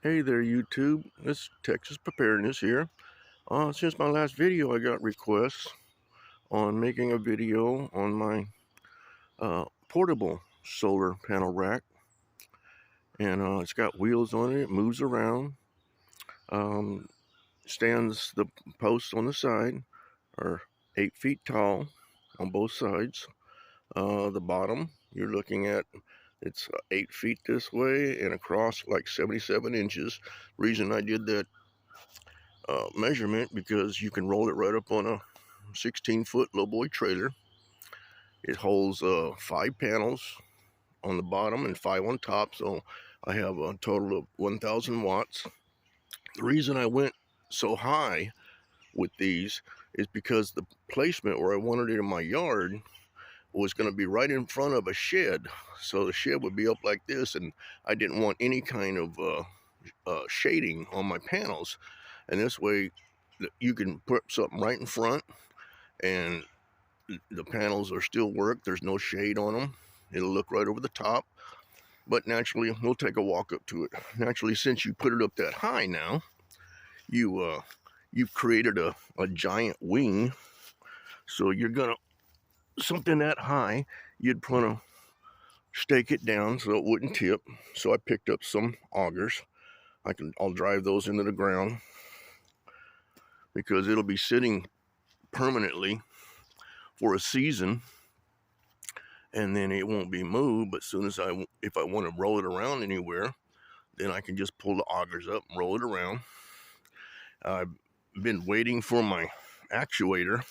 Hey there, YouTube. It's Texas Preparedness here. Since my last video, I got requests on making a video on my portable solar panel rack, and it's got wheels on it. It moves around. Um, Stands, the posts on the side are 8 feet tall on both sides. The bottom you're looking at, it's 8 feet this way and across like 77 inches. Reason I did that measurement because you can roll it right up on a 16-foot lowboy trailer. It holds 5 panels on the bottom and 5 on top, so I have a total of 1,000 watts. The reason I went so high with these is because the placement where I wanted it in my yard was going to be right in front of a shed, so the shed would be up like this, and I didn't want any kind of shading on my panels. And this way you can put something right in front and the panels are still work. There's no shade on them. It'll look right over the top. But naturally, we'll take a walk up to it. Naturally, since you put it up that high now, you've created a giant wing. So you're gonna, something that high, you'd want to stake it down so it wouldn't tip. So I picked up some augers. I'll drive those into the ground because it'll be sitting permanently for a season, and then it won't be moved. But as soon as if I want to roll it around anywhere, then I can just pull the augers up and roll it around. I've been waiting for my actuator,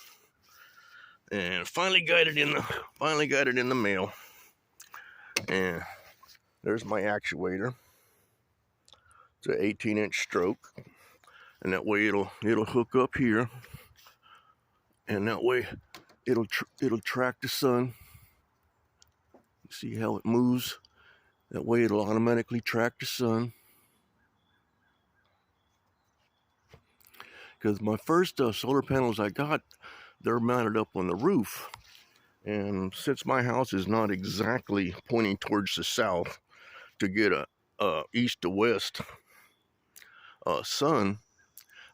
and finally got it in the mail. And there's my actuator. It's an 18-inch stroke, and that way it'll hook up here, and that way it'll track the sun. See how it moves? That way it'll automatically track the sun. Because my first solar panels I got, they're mounted up on the roof. And since my house is not exactly pointing towards the south to get a east to west sun,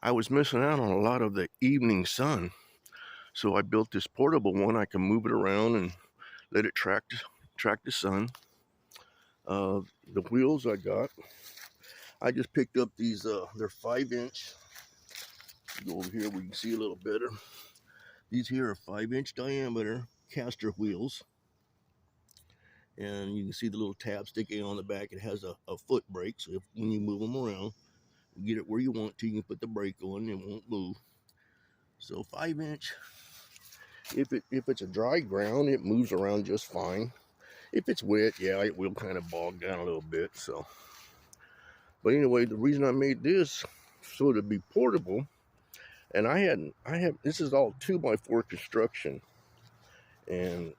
I was missing out on a lot of the evening sun. So I built this portable one. I can move it around and let it track the sun. The wheels I just picked up these, they're 5-inch. Go over here, we can see a little better. These here are 5-inch diameter caster wheels. And you can see the little tab sticking on the back. It has a foot brake, so when you move them around, you get it where you want to, you can put the brake on and it won't move. So 5-inch. If it's a dry ground, it moves around just fine. If it's wet, yeah, it will kind of bog down a little bit. So, but anyway, the reason I made this so to be portable, and I have this is all 2x4 construction, and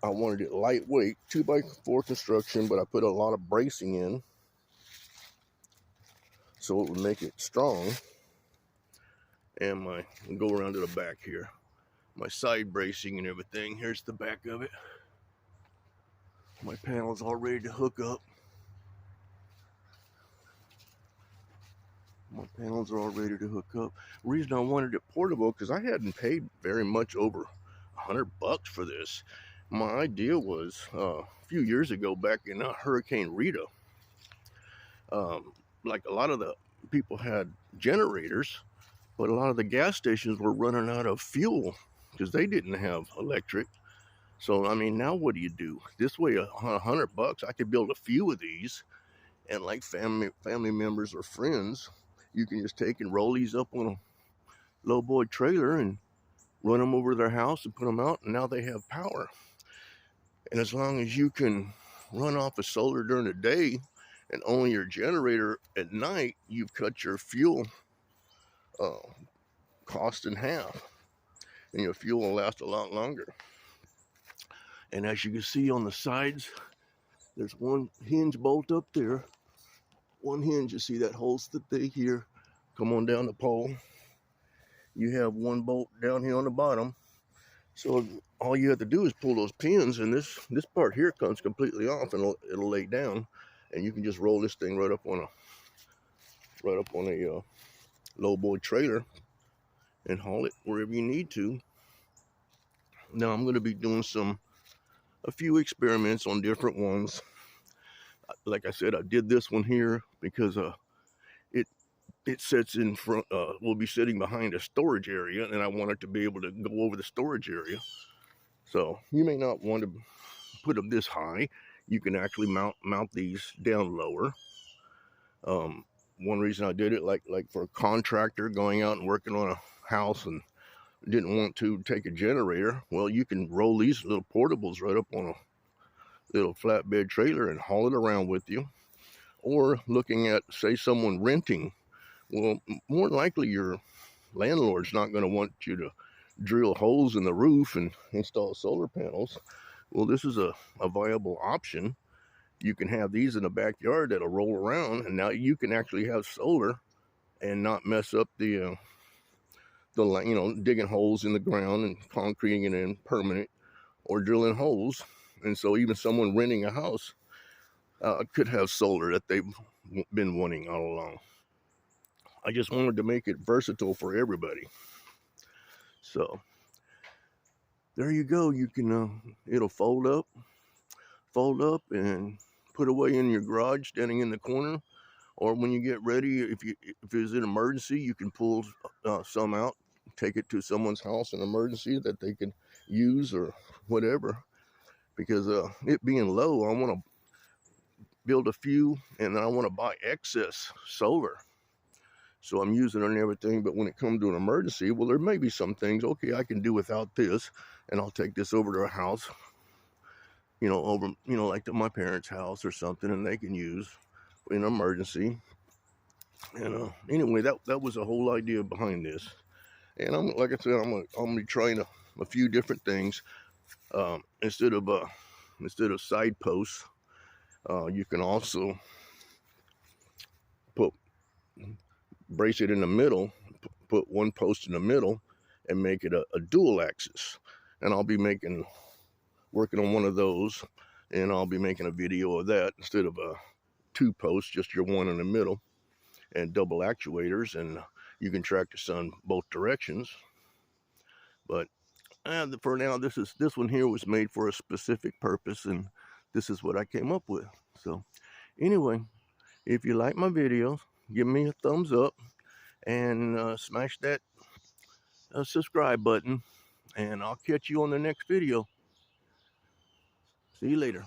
I wanted it lightweight, 2x4 construction, but I put a lot of bracing in so it would make it strong. And go around to the back here, my side bracing and everything. Here's the back of it. My panel's all ready to hook up. My panels are all ready to hook up. The reason I wanted it portable, because I hadn't paid very much, over $100 for this. My idea was a few years ago, back in Hurricane Rita, like a lot of the people had generators, but a lot of the gas stations were running out of fuel because they didn't have electric. So I mean, now what do you do? This way, $100, I could build a few of these, and like family members or friends, you can just take and roll these up on a lowboy trailer and run them over to their house and put them out, and now they have power. And as long as you can run off of solar during the day and only your generator at night, you've cut your fuel cost in half, and your fuel will last a lot longer. And as you can see on the sides, there's one hinge bolt up there. One hinge, you see that holds the thing here. Come on down the pole. You have one bolt down here on the bottom. So all you have to do is pull those pins, and this part here comes completely off, and it'll lay down, and you can just roll this thing right up on right up on a lowboy trailer and haul it wherever you need to. Now I'm going to be doing a few experiments on different ones. Like I said, I did this one here because it it sits in front. We'll be sitting behind a storage area, and I want it to be able to go over the storage area. So you may not want to put them this high. You can actually mount these down lower. One reason I did it, like for a contractor going out and working on a house and didn't want to take a generator, well, you can roll these little portables right up on a little flatbed trailer and haul it around with you. Or looking at, say, someone renting, well, more than likely your landlord's not going to want you to drill holes in the roof and install solar panels. Well, this is a viable option. You can have these in the backyard that'll roll around, and now you can actually have solar and not mess up the digging holes in the ground and concreting it in permanent or drilling holes. And so even someone renting a house could have solar that they've been wanting all along. I just wanted to make it versatile for everybody. So there you go. You can it'll fold up and put away in your garage, standing in the corner. Or when you get ready, if it's an emergency, you can pull some out, take it to someone's house in emergency that they can use or whatever. Because it being low, I want to build a few, and then I want to buy excess solar. So I'm using it and everything, but when it comes to an emergency, well, there may be some things, okay, I can do without this, and I'll take this over to a house, like to my parents' house or something, and they can use in an emergency. And anyway, that was the whole idea behind this. And like I said, I'm gonna be trying a few different things. Instead of side posts, you can also brace it in the middle, put one post in the middle, and make it a dual axis. And I'll be working on one of those, and I'll be making a video of that instead of a two posts, just your one in the middle, and double actuators, and you can track the sun both directions. But for now, this one here was made for a specific purpose, and this is what I came up with. So anyway, if you like my videos, give me a thumbs up and smash that subscribe button, and I'll catch you on the next video. See you later.